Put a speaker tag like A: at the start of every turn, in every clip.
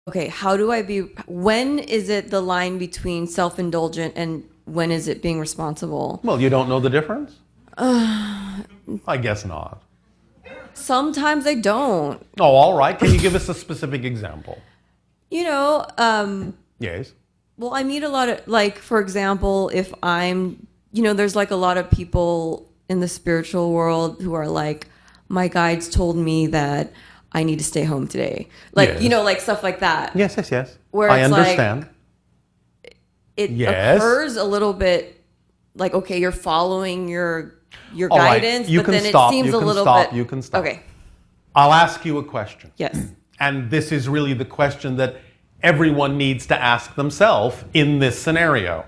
A: Okay, when is it the line between self-indulgent and when is it being responsible?
B: Well, you don't know the difference? I guess not.
A: Sometimes I don't.
B: Oh, all right. Can you give us a specific example? Yes.
A: Well, I meet a lot of, like, for example, if there's like a lot of people in the spiritual world who are like, my guides told me that I need to stay home today. Like,
B: yes.
A: Like stuff like that.
B: Yes.
A: Where
B: I
A: it's
B: understand.
A: Like, it occurs a little bit like, okay, you're following your guidance,
B: right.
A: but then it seems a little bit.
B: You can stop.
A: Okay.
B: I'll ask you a question.
A: Yes.
B: And this is really the question that everyone needs to ask themselves in this scenario.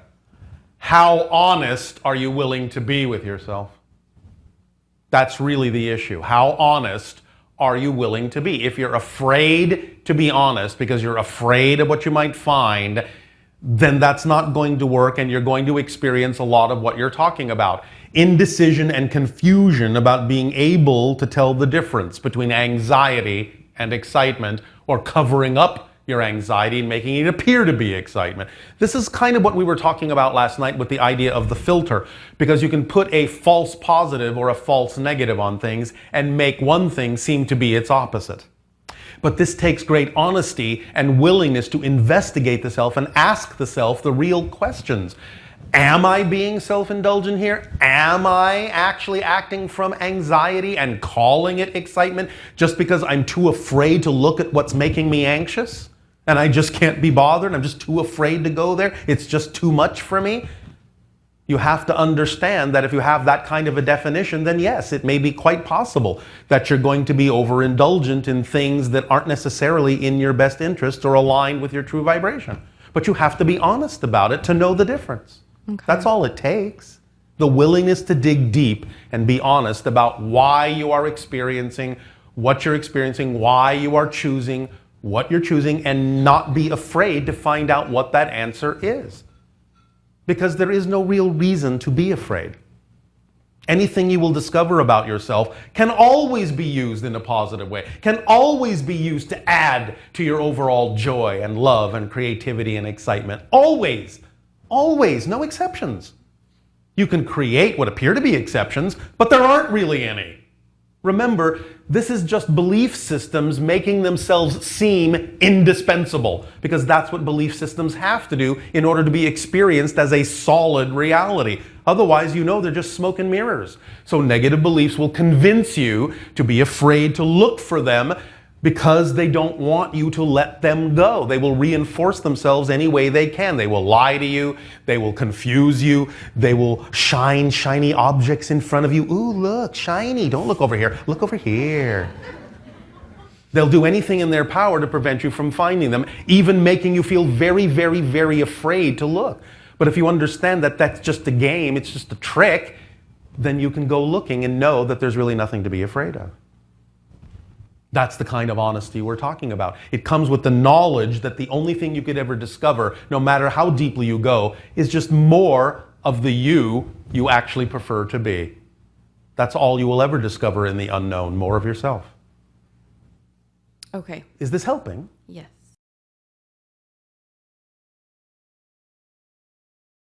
B: How honest are you willing to be with yourself? That's really the issue. How honest are you willing to be? If you're afraid to be honest because you're afraid of what you might find, then that's not going to work and you're going to experience a lot of what you're talking about. Indecision and confusion about being able to tell the difference between anxiety and excitement, or covering up your anxiety and making it appear to be excitement. This is kind of what we were talking about last night with the idea of the filter, because you can put a false positive or a false negative on things and make one thing seem to be its opposite. But this takes great honesty and willingness to investigate the self and ask the self the real questions. Am I being self-indulgent here? Am I actually acting from anxiety and calling it excitement just because I'm too afraid to look at what's making me anxious? And I just can't be bothered? I'm just too afraid to go there? It's just too much for me? You have to understand that if you have that kind of a definition, then yes, it may be quite possible that you're going to be overindulgent in things that aren't necessarily in your best interest or aligned with your true vibration. But you have to be honest about it to know the difference. Okay. That's all it takes. The willingness to dig deep and be honest about why you are experiencing what you're experiencing, why you are choosing what you're choosing, and not be afraid to find out what that answer is. Because there is no real reason to be afraid. Anything you will discover about yourself can always be used in a positive way, can always be used to add to your overall joy and love and creativity and excitement. Always. Always, no exceptions. You can create what appear to be exceptions, but there aren't really any. Remember, this is just belief systems making themselves seem indispensable, because that's what belief systems have to do in order to be experienced as a solid reality. Otherwise, they're just smoke and mirrors. So negative beliefs will convince you to be afraid to look for them, because they don't want you to let them go. They will reinforce themselves any way they can. They will lie to you. They will confuse you. They will shine shiny objects in front of you. Ooh, look, shiny. Don't look over here. Look over here. They'll do anything in their power to prevent you from finding them, even making you feel very, very, very afraid to look. But if you understand that that's just a game, it's just a trick, then you can go looking and know that there's really nothing to be afraid of. That's the kind of honesty we're talking about. It comes with the knowledge that the only thing you could ever discover, no matter how deeply you go, is just more of the you actually prefer to be. That's all you will ever discover in the unknown, more of yourself.
A: Okay.
B: Is this helping?
A: Yes.